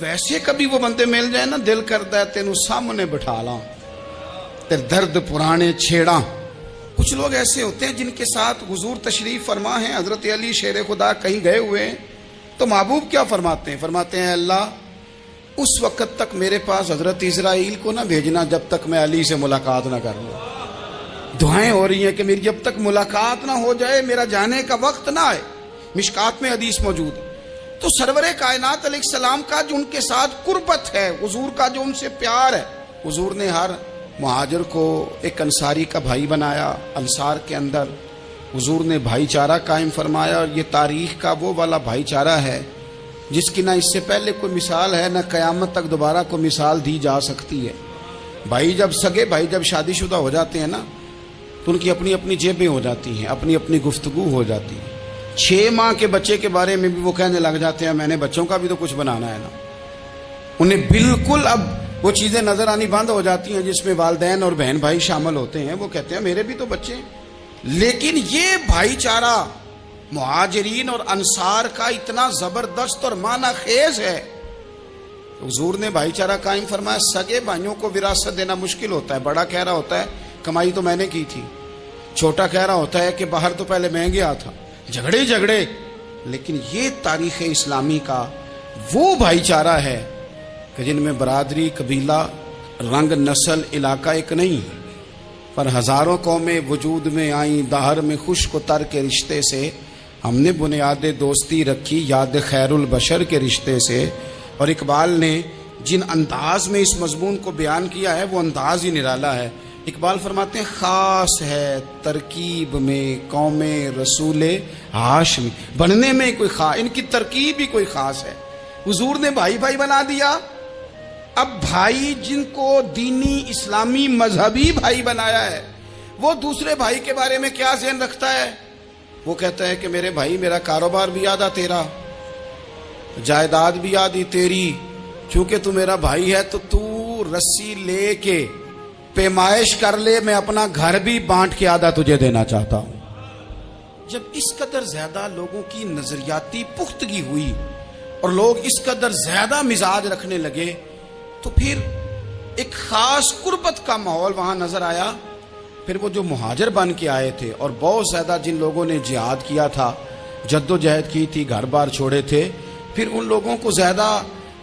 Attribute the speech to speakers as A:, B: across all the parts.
A: ویسے کبھی وہ بندے مل جائے نا دل کرتا ہے تینوں سامنے بٹھا لاں تے درد پرانے چھیڑاں. کچھ لوگ ایسے ہوتے ہیں جن کے ساتھ حضور تشریف فرما ہیں، حضرت علی شیر خدا کہیں گئے ہوئے ہیں تو محبوب کیا فرماتے ہیں؟ فرماتے ہیں اللہ اس وقت تک میرے پاس حضرت اسرائیل کو نہ بھیجنا جب تک میں علی سے ملاقات نہ کر لوں. دعائیں ہو رہی ہیں کہ میری جب تک ملاقات نہ ہو جائے میرا جانے کا وقت نہ آئے. مشکات میں حدیث موجود. تو سرور کائنات علیہ السلام کا جو ان کے ساتھ قربت ہے، حضور کا جو ان سے پیار ہے، حضور نے ہر مہاجر کو ایک انصاری کا بھائی بنایا. انصار کے اندر حضور نے بھائی چارہ قائم فرمایا، اور یہ تاریخ کا وہ والا بھائی چارہ ہے جس کی نہ اس سے پہلے کوئی مثال ہے، نہ قیامت تک دوبارہ کوئی مثال دی جا سکتی ہے. بھائی جب سگے بھائی جب شادی شدہ ہو جاتے ہیں نا تو ان کی اپنی اپنی جیبیں ہو جاتی ہیں، اپنی اپنی گفتگو ہو جاتی ہے. 6 ماہ کے بچے کے بارے میں بھی وہ کہنے لگ جاتے ہیں میں نے بچوں کا بھی تو کچھ بنانا ہے نا. انہیں بالکل اب وہ چیزیں نظر آنی بند ہو جاتی ہیں جس میں والدین اور بہن بھائی شامل ہوتے ہیں. وہ کہتے ہیں میرے بھی تو بچے ہیں. لیکن یہ بھائی چارہ مہاجرین اور انصار کا اتنا زبردست اور معنی خیز ہے. حضور نے بھائی چارہ قائم فرمایا. سگے بھائیوں کو وراثت دینا مشکل ہوتا ہے. بڑا کہہ رہا ہوتا ہے کمائی تو میں نے کی تھی، چھوٹا کہہ رہا ہوتا ہے کہ باہر تو پہلے میں گیا تھا. جھگڑے. لیکن یہ تاریخ اسلامی کا وہ بھائی چارہ ہے کہ جن میں برادری، قبیلہ، رنگ، نسل، علاقہ ایک نہیں، پر ہزاروں قومیں وجود میں آئیں. دہر میں خشک و تر کے رشتے سے ہم نے بنیاد دوستی رکھی، یاد خیر البشر کے رشتے سے. اور اقبال نے جن انداز میں اس مضمون کو بیان کیا ہے وہ انداز ہی نرالا ہے. اقبال فرماتے ہیں خاص ہے ترکیب میں قوم رسول ہاشمی. بننے میں کوئی ان کی ترکیب ہی کوئی خاص ہے. حضور نے بھائی بھائی بنا دیا. اب بھائی جن کو دینی اسلامی مذہبی بھائی بنایا ہے وہ دوسرے بھائی کے بارے میں کیا ذہن رکھتا ہے؟ وہ کہتا ہے کہ میرے بھائی میرا کاروبار بھی آدھا تیرا، جائیداد بھی آدھی تیری، چونکہ تو میرا بھائی ہے تو تو رسی لے کے پیمائش کر لے، میں اپنا گھر بھی بانٹ کے آدھا تجھے دینا چاہتا ہوں. جب اس قدر زیادہ لوگوں کی نظریاتی پختگی ہوئی اور لوگ اس قدر زیادہ مزاج رکھنے لگے تو پھر ایک خاص قربت کا ماحول وہاں نظر آیا. پھر وہ جو مہاجر بن کے آئے تھے اور بہت زیادہ جن لوگوں نے جہاد کیا تھا، جد و جہد کی تھی، گھر بار چھوڑے تھے، پھر ان لوگوں کو زیادہ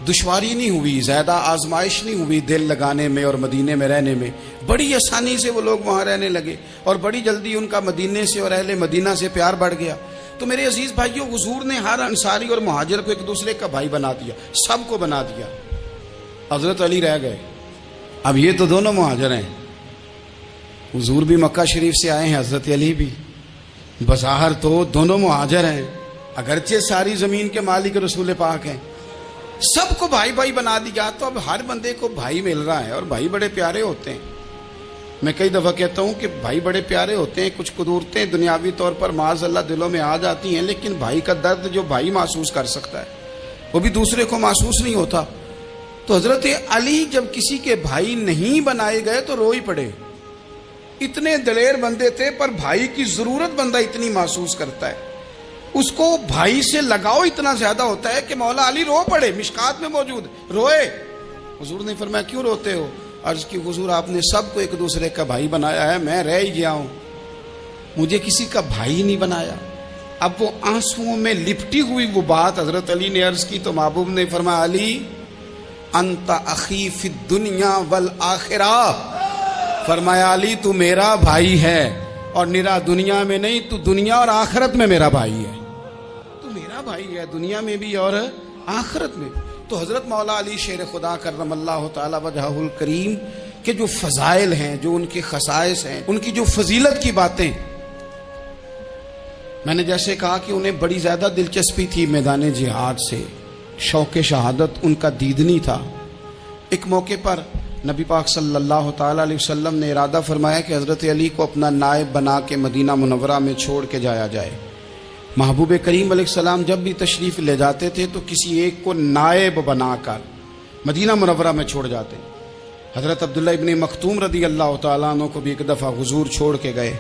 A: دشواری نہیں ہوئی، زیادہ آزمائش نہیں ہوئی دل لگانے میں اور مدینے میں رہنے میں. بڑی آسانی سے وہ لوگ وہاں رہنے لگے اور بڑی جلدی ان کا مدینے سے اور اہل مدینہ سے پیار بڑھ گیا. تو میرے عزیز بھائیوں، حضور نے ہر انصاری اور مہاجر کو ایک دوسرے کا بھائی بنا دیا، سب کو بنا دیا. حضرت علی رہ گئے. اب یہ تو دونوں مہاجر ہیں، حضور بھی مکہ شریف سے آئے ہیں، حضرت علی بھی. بظاہر تو دونوں مہاجر ہیں، اگرچہ ساری زمین کے مالک رسول پاک ہیں. سب کو بھائی بھائی بنا دیا. تو اب ہر بندے کو بھائی مل رہا ہے اور بھائی بڑے پیارے ہوتے ہیں. میں کئی دفعہ کہتا ہوں کہ بھائی بڑے پیارے ہوتے ہیں. کچھ قدورتیں دنیاوی طور پر معاذ اللہ دلوں میں آ جاتی ہیں، لیکن بھائی کا درد جو بھائی محسوس کر سکتا ہے وہ بھی دوسرے کو محسوس نہیں ہوتا. تو حضرت علی جب کسی کے بھائی نہیں بنائے گئے تو رو ہی پڑے. اتنے دلیر بندے تھے پر بھائی کی ضرورت بندہ اتنی محسوس کرتا ہے، اس کو بھائی سے لگاؤ اتنا زیادہ ہوتا ہے کہ مولا علی رو پڑے. مشکات میں موجود روئے. حضور نے فرمایا کیوں روتے ہو؟ عرض کی حضور آپ نے سب کو ایک دوسرے کا بھائی بنایا ہے، میں رہ ہی گیا ہوں، مجھے کسی کا بھائی نہیں بنایا. اب وہ آنسوؤں میں لپٹی ہوئی وہ بات حضرت علی نے عرض کی تو محبوب نے فرمایا علی انت اخی فی الدنیا والآخرہ. فرمایا علی تو میرا بھائی ہے اور نرا دنیا میں نہیں، تو دنیا اور آخرت میں میرا بھائی ہے. تو میرا بھائی ہے دنیا میں بھی اور آخرت میں. تو حضرت مولا علی شیر خدا کرم اللہ تعالی وجہہ الکریم کے جو فضائل ہیں، جو ان کے خصائص ہیں، ان کی جو فضیلت کی باتیں، میں نے جیسے کہا کہ انہیں بڑی زیادہ دلچسپی تھی میدان جہاد سے، شوق شہادت ان کا دیدنی تھا. ایک موقع پر نبی پاک صلی اللہ تعالی علیہ وسلم نے ارادہ فرمایا کہ حضرت علی کو اپنا نائب بنا کے مدینہ منورہ میں چھوڑ کے جایا جائے. محبوب کریم علیہ السلام جب بھی تشریف لے جاتے تھے تو کسی ایک کو نائب بنا کر مدینہ منورہ میں چھوڑ جاتے. حضرت عبداللہ ابن مختوم رضی اللہ تعالیٰ عنہ کو بھی ایک دفعہ حضور چھوڑ کے گئے.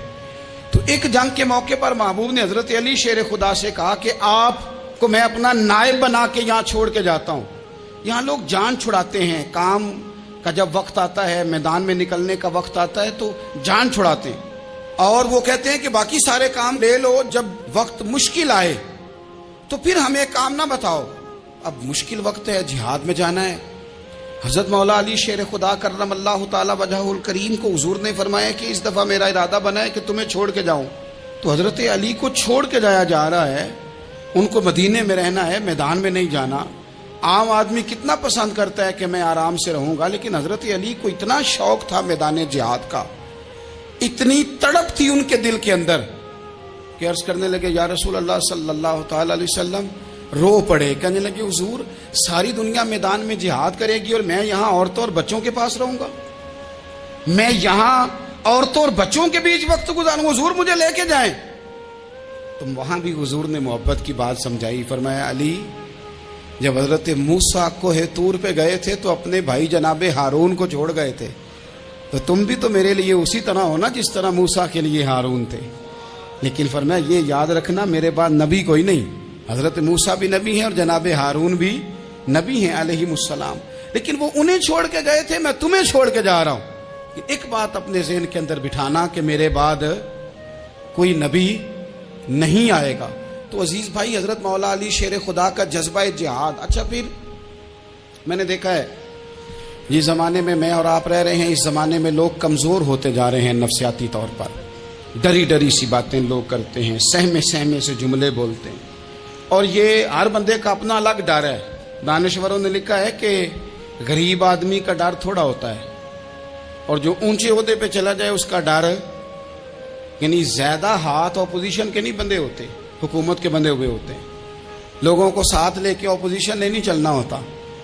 A: تو ایک جنگ کے موقع پر محبوب نے حضرت علی شیر خدا سے کہا کہ آپ کو میں اپنا نائب بنا کے یہاں چھوڑ کے جاتا ہوں. یہاں لوگ جان چھڑاتے ہیں، کام کا جب وقت آتا ہے، میدان میں نکلنے کا وقت آتا ہے تو جان چھڑاتے ہیں، اور وہ کہتے ہیں کہ باقی سارے کام لے لو، جب وقت مشکل آئے تو پھر ہمیں کام نہ بتاؤ۔ اب مشکل وقت ہے، جہاد میں جانا ہے۔ حضرت مولا علی شیر خدا کرم اللہ تعالی وجہہ الکریم کو حضور نے فرمایا کہ اس دفعہ میرا ارادہ بنا ہے کہ تمہیں چھوڑ کے جاؤں، تو حضرت علی کو چھوڑ کے جایا جا رہا ہے، ان کو مدینے میں رہنا ہے، میدان میں نہیں جانا۔ عام آدمی کتنا پسند کرتا ہے کہ میں آرام سے رہوں گا، لیکن حضرت علی کو اتنا شوق تھا میدان جہاد کا، اتنی تڑپ تھی ان کے دل کے اندر کہ عرض کرنے لگے یا رسول اللہ صلی اللہ تعالی علیہ وسلم، رو پڑے، کہنے لگے حضور ساری دنیا میدان میں جہاد کرے گی اور میں یہاں عورتوں اور بچوں کے پاس رہوں گا، میں یہاں عورتوں اور بچوں کے بیچ وقت گزاروں، حضور مجھے لے کے جائیں۔ تو وہاں بھی حضور نے محبت کی بات سمجھائی، فرمایا علی جب حضرت موسیٰ کوہ طور پہ گئے تھے تو اپنے بھائی جناب ہارون کو چھوڑ گئے تھے، تو تم بھی تو میرے لیے اسی طرح ہو نا جس طرح موسیٰ کے لیے ہارون تھے، لیکن فرمایا یہ یاد رکھنا میرے بعد نبی کوئی نہیں، حضرت موسیٰ بھی نبی ہیں اور جناب ہارون بھی نبی ہیں علیہم السلام، لیکن وہ انہیں چھوڑ کے گئے تھے، میں تمہیں چھوڑ کے جا رہا ہوں۔ ایک بات اپنے ذہن کے اندر بٹھانا کہ میرے بعد کوئی نبی نہیں آئے گا۔ تو عزیز بھائی، حضرت مولا علی شیر خدا کا جذبہ جہاد۔ اچھا پھر میں نے دیکھا ہے جس زمانے میں میں اور آپ رہ رہے ہیں، اس زمانے میں لوگ کمزور ہوتے جا رہے ہیں نفسیاتی طور پر، ڈری ڈری سی باتیں لوگ کرتے ہیں، سہمے سہمے سے جملے بولتے ہیں، اور یہ ہر بندے کا اپنا الگ ڈر ہے۔ دانشوروں نے لکھا ہے کہ غریب آدمی کا ڈر تھوڑا ہوتا ہے اور جو اونچے عہدے پہ چلا جائے اس کا ڈر، یعنی زیادہ ہاتھ اپوزیشن کے نہیں بندے ہوتے، حکومت کے بندے ہوئے ہوتے ہیں۔ لوگوں کو ساتھ لے کے اپوزیشن نے نہیں چلنا ہوتا،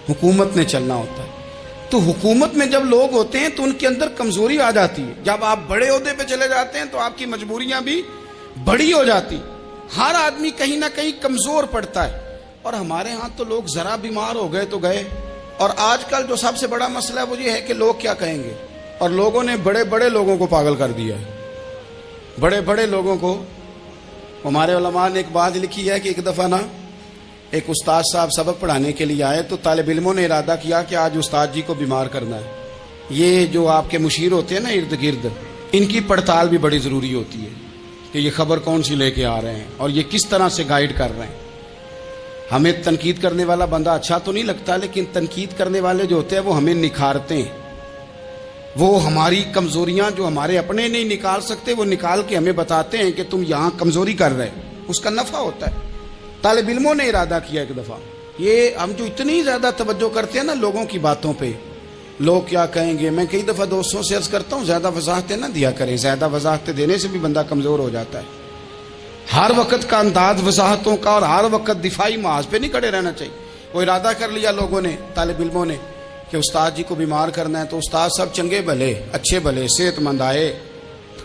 A: حکومت نے چلنا ہوتا ہے۔ تو حکومت میں جب لوگ ہوتے ہیں تو ان کے اندر کمزوری آ جاتی ہے، جب آپ بڑے عہدے پہ چلے جاتے ہیں تو آپ کی مجبوریاں بھی بڑی ہو جاتی، ہر آدمی کہیں نہ کہیں کمزور پڑتا ہے۔ اور ہمارے ہاں تو لوگ ذرا بیمار ہو گئے تو گئے، اور آج کل جو سب سے بڑا مسئلہ ہے وہ یہ ہے کہ لوگ کیا کہیں گے، اور لوگوں نے بڑے بڑے لوگوں کو پاگل کر دیا ہے، بڑے بڑے لوگوں کو۔ ہمارے علماء نے ایک بات لکھی ہے کہ ایک دفعہ نا ایک استاد صاحب سبق پڑھانے کے لیے آئے تو طالب علموں نے ارادہ کیا کہ آج استاد جی کو بیمار کرنا ہے۔ یہ جو آپ کے مشیر ہوتے ہیں نا ارد گرد، ان کی پڑتال بھی بڑی ضروری ہوتی ہے کہ یہ خبر کون سی لے کے آ رہے ہیں اور یہ کس طرح سے گائیڈ کر رہے ہیں۔ ہمیں تنقید کرنے والا بندہ اچھا تو نہیں لگتا، لیکن تنقید کرنے والے جو ہوتے ہیں وہ ہمیں نکھارتے ہیں، وہ ہماری کمزوریاں جو ہمارے اپنے نہیں نکال سکتے وہ نکال کے ہمیں بتاتے ہیں کہ تم یہاں کمزوری کر رہے، اس کا نفع ہوتا ہے۔ طالب علموں نے ارادہ کیا ایک دفعہ، یہ ہم جو اتنی زیادہ توجہ کرتے ہیں نا لوگوں کی باتوں پہ، لوگ کیا کہیں گے، میں کئی دفعہ دوستوں سے عرض کرتا ہوں زیادہ وضاحتیں نہ دیا کریں، زیادہ وضاحتیں دینے سے بھی بندہ کمزور ہو جاتا ہے۔ ہر وقت کا انداز وضاحتوں کا اور ہر وقت دفاعی محاذ پہ نہیں کھڑے رہنا چاہیے۔ وہ ارادہ کر لیا لوگوں نے، طالب علموں نے، کہ استاد جی کو بیمار کرنا ہے، تو استاد سب چنگے بھلے اچھے بھلے صحت مند آئے،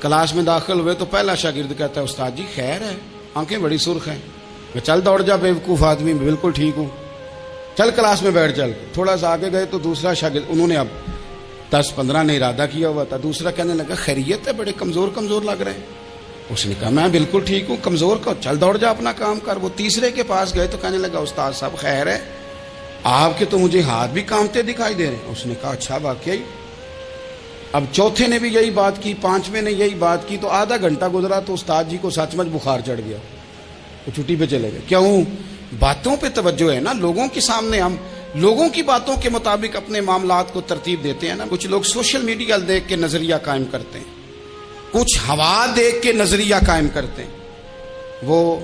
A: کلاس میں داخل ہوئے تو پہلا شاگرد کہتا ہے استاد جی خیر ہے، آنکھیں بڑی سرخ ہیں۔ چل دوڑ جا بیوقوف آدمی، میں بالکل ٹھیک ہوں، چل کلاس میں بیٹھ چل۔ تھوڑا سا آگے گئے تو دوسرا شاگرد، انہوں نے اب 10-15 نے ارادہ کیا ہوا تھا، دوسرا کہنے لگا خیریت ہے، بڑے کمزور کمزور لگ رہے ہیں۔ اس نے کہا میں بالکل ٹھیک ہوں، کمزور کا چل دوڑ جا اپنا کام کر۔ وہ تیسرے کے پاس گئے تو کہنے لگا استاد صاحب خیر ہے، آپ کے تو مجھے ہاتھ بھی کانپتے دکھائی دے رہے ہیں۔ اس نے کہا اچھا واقعی۔ اب چوتھے نے بھی یہی بات کی، پانچویں نے یہی بات کی، تو آدھا گھنٹہ گزرا تو استاد جی کو سچ مچ بخار چڑھ گیا، وہ چھٹی پہ چلے گئے۔ کیوں؟ باتوں پہ توجہ ہے نا، لوگوں کے سامنے ہم لوگوں کی باتوں کے مطابق اپنے معاملات کو ترتیب دیتے ہیں نا۔ کچھ لوگ سوشل میڈیا دیکھ کے نظریہ قائم کرتے ہیں، کچھ ہوا دیکھ کے نظریہ قائم کرتے ہیں۔ وہ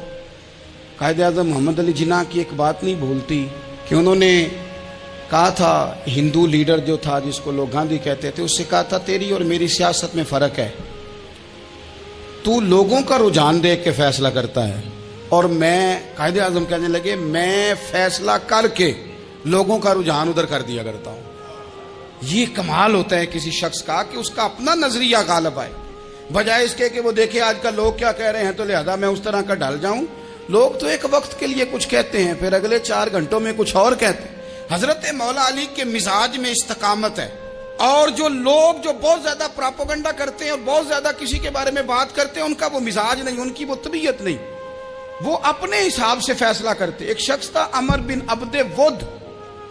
A: قائد اعظم محمد علی جناح کی ایک بات نہیں بھولتی کہ انہوں نے کہا تھا، ہندو لیڈر جو تھا جس کو لوگ گاندھی کہتے تھے، اس سے کہا تھا تیری اور میری سیاست میں فرق ہے، تو لوگوں کا رجحان دیکھ کے فیصلہ کرتا ہے اور میں، قائد اعظم کہنے لگے، میں فیصلہ کر کے لوگوں کا رجحان ادھر کر دیا کرتا ہوں۔ یہ کمال ہوتا ہے کسی شخص کا کہ اس کا اپنا نظریہ غالب آئے، بجائے اس کے کہ وہ دیکھے آج کل لوگ کیا کہہ رہے ہیں تو لہذا میں اس طرح کا ڈال جاؤں۔ لوگ تو ایک وقت کے لیے کچھ کہتے ہیں، پھر اگلے 4 گھنٹوں میں کچھ اور کہتے ہیں۔ حضرت مولا علی کے مزاج میں استقامت ہے، اور جو لوگ جو بہت زیادہ پراپوگنڈا کرتے ہیں اور بہت زیادہ کسی کے بارے میں بات کرتے ہیں، ان کا وہ مزاج نہیں، ان کی وہ طبیعت نہیں، وہ اپنے حساب سے فیصلہ کرتے۔ ایک شخص تھا عمر بن عبد ود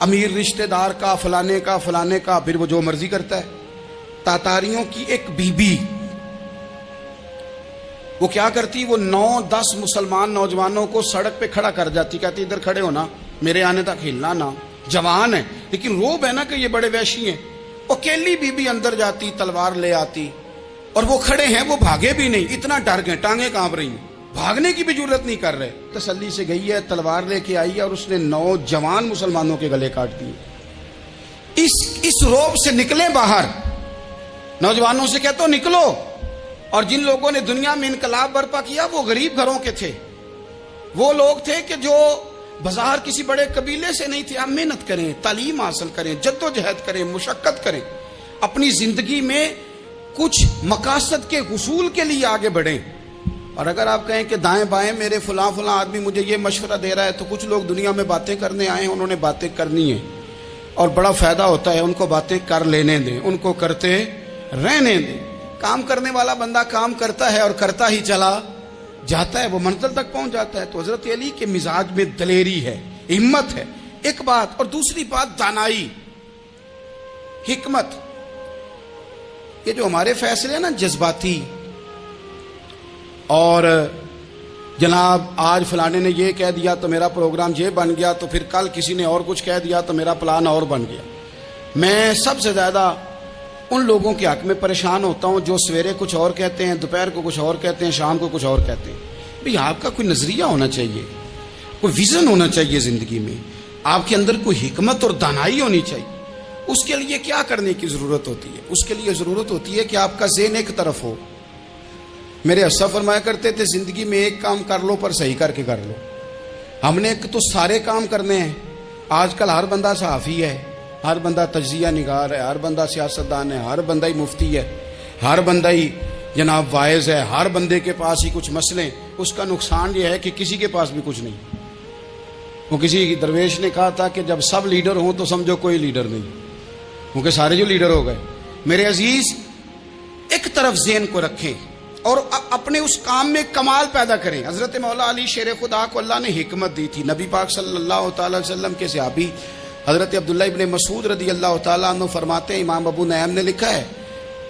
A: امیر رشتہ دار کا، فلانے کا، پھر وہ جو مرضی کرتا ہے۔ تاتاریوں کی ایک بی بی وہ کیا کرتی، وہ 9-10 مسلمان نوجوانوں کو سڑک پہ کھڑا کر جاتی، کہتی ادھر کھڑے ہونا، میرے آنے تک ہلنا نہ، جوان ہے لیکن روب ہے نا کہ یہ بڑے وحشی ہیں۔ اکیلی بی بی اندر جاتی، تلوار لے آتی، اور وہ کھڑے ہیں، وہ بھاگے بھی نہیں، اتنا ڈر گئے، ٹانگیں کانپ رہی ہیں، بھاگنے کی بھی جرت نہیں کر رہے۔ تسلی سے گئی ہے، تلوار لے کے آئی ہے، اور اس نے 9 جوان مسلمانوں کے گلے کاٹ دیے۔ اس روب سے نکلیں باہر، نوجوانوں سے کہتا ہوں نکلو۔ اور جن لوگوں نے دنیا میں انقلاب برپا کیا وہ غریب گھروں کے تھے، وہ لوگ تھے کہ جو بازار کسی بڑے قبیلے سے نہیں تھے۔ آپ محنت کریں، تعلیم حاصل کریں، جدوجہد کریں، مشقت کریں، اپنی زندگی میں کچھ مقاصد کے حصول کے لیے آگے بڑھیں۔ اور اگر آپ کہیں کہ دائیں بائیں میرے فلاں آدمی مجھے یہ مشورہ دے رہا ہے، تو کچھ لوگ دنیا میں باتیں کرنے آئے ہیں، انہوں نے باتیں کرنی ہیں اور بڑا فائدہ ہوتا ہے، ان کو باتیں کر لینے دیں، ان کو کرتے رہنے دیں۔ کام کرنے والا بندہ کام کرتا ہے اور کرتا ہی چلا جاتا ہے، وہ منزل تک پہنچ جاتا ہے۔ تو حضرت علی کے مزاج میں دلیری ہے، ہمت ہے، ایک بات۔ اور دوسری بات دانائی، حکمت۔ یہ جو ہمارے فیصلے ہیں نا جذباتی، اور جناب آج فلانے نے یہ کہہ دیا تو میرا پروگرام یہ بن گیا، تو پھر کل کسی نے اور کچھ کہہ دیا تو میرا پلان اور بن گیا۔ میں سب سے زیادہ ان لوگوں کے حق میں پریشان ہوتا ہوں جو سویرے کچھ اور کہتے ہیں، دوپہر کو کچھ اور کہتے ہیں، شام کو کچھ اور کہتے ہیں۔ بھئی آپ کا کوئی نظریہ ہونا چاہیے، کوئی ویژن ہونا چاہیے زندگی میں، آپ کے اندر کوئی حکمت اور دانائی ہونی چاہیے۔ اس کے لیے کیا کرنے کی ضرورت ہوتی ہے؟ اس کے لیے ضرورت ہوتی ہے کہ آپ کا ذہن ایک طرف ہو۔ میرے اسلاف فرمایا کرتے تھے زندگی میں ایک کام کر لو پر صحیح کر کے کر لو۔ ہم نے تو سارے کام کرنے ہیں۔ آج کل ہر بندہ صحافی ہے، ہر بندہ تجزیہ نگار ہے، ہر بندہ سیاستدان ہے، ہر بندہ ہی مفتی ہے، ہر بندہ ہی جناب واعظ ہے، ہر بندے کے پاس ہی کچھ مسئلے۔ اس کا نقصان یہ ہے کہ کسی کے پاس بھی کچھ نہیں۔ وہ کسی درویش نے کہا تھا کہ جب سب لیڈر ہوں تو سمجھو کوئی لیڈر نہیں، کیونکہ سارے جو لیڈر ہو گئے۔ میرے عزیز، ایک طرف ذہن کو رکھیں اور اپنے اس کام میں کمال پیدا کریں۔ حضرت مولا علی شیر خدا کو اللہ نے حکمت دی تھی۔ نبی پاک صلی اللہ تعالی وسلم کے صحابی حضرت عبداللہ ابن مسعود رضی اللہ تعالیٰ عنہ فرماتے ہیں، امام ابو نعیم نے لکھا ہے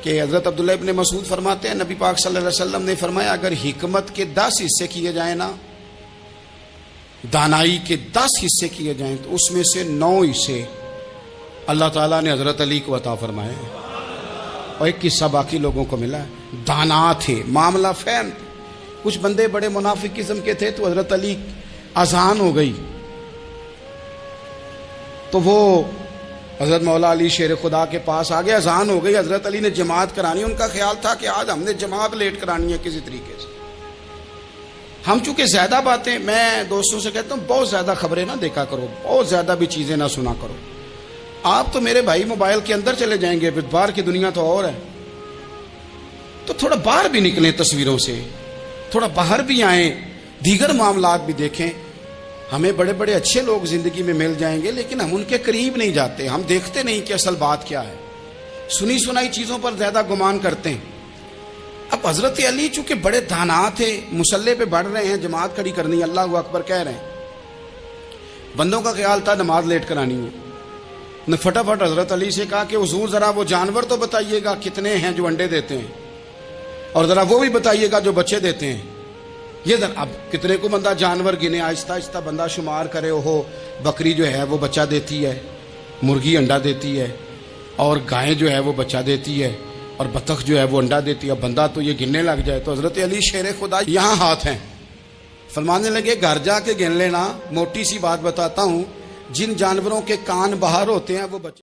A: کہ حضرت عبداللہ ابن مسعود فرماتے ہیں نبی پاک صلی اللہ علیہ وسلم نے فرمایا اگر حکمت کے 10 حصے کیے جائیں نا، دانائی کے 10 حصے کیے جائیں، تو اس میں سے 9 حصے اللہ تعالیٰ نے حضرت علی کو عطا فرمائے ہیں، اور ایک حصہ باقی لوگوں کو ملا ہے۔ دانا تھے، معاملہ فہم۔ کچھ بندے بڑے منافق قسم کے تھے، تو حضرت علی اذان ہو گئی تو وہ حضرت مولا علی شیر خدا کے پاس آ گئے، اذان ہو گئی، حضرت علی نے جماعت کرانی۔ ان کا خیال تھا کہ آج ہم نے جماعت لیٹ کرانی ہے کسی طریقے سے۔ ہم چونکہ زیادہ باتیں، میں دوستوں سے کہتا ہوں بہت زیادہ خبریں نہ دیکھا کرو، بہت زیادہ بھی چیزیں نہ سنا کرو۔ آپ تو میرے بھائی موبائل کے اندر چلے جائیں گے، پھر باہر کی دنیا تو اور ہے، تو تھوڑا باہر بھی نکلیں تصویروں سے، تھوڑا باہر بھی آئیں، دیگر معاملات بھی دیکھیں۔ ہمیں بڑے بڑے اچھے لوگ زندگی میں مل جائیں گے، لیکن ہم ان کے قریب نہیں جاتے، ہم دیکھتے نہیں کہ اصل بات کیا ہے، سنی سنائی چیزوں پر زیادہ گمان کرتے ہیں۔ اب حضرت علی چونکہ بڑے دانا تھے، مسلح پہ بڑھ رہے ہیں، جماعت کھڑی کرنی، اللہ اکبر کہہ رہے ہیں، بندوں کا خیال تھا نماز لیٹ کرانی ہے۔ نے فٹافٹ حضرت علی سے کہا کہ حضور ذرا وہ جانور تو بتائیے گا کتنے ہیں جو انڈے دیتے ہیں، اور ذرا وہ بھی بتائیے گا جو بچے دیتے ہیں۔ یہ اب کتنے کو بندہ جانور گنے، آہستہ آہستہ بندہ شمار کرے، ہو بکری جو ہے وہ بچہ دیتی ہے، مرغی انڈا دیتی ہے، اور گائے جو ہے وہ بچہ دیتی ہے، اور بطخ جو ہے وہ انڈا دیتی ہے۔ بندہ تو یہ گننے لگ جائے تو حضرت علی شیر خدا یہاں ہاتھ ہیں، فرمانے لگے گھر جا کے گن لینا۔ موٹی سی بات بتاتا ہوں، جن جانوروں کے کان باہر ہوتے ہیں وہ بچے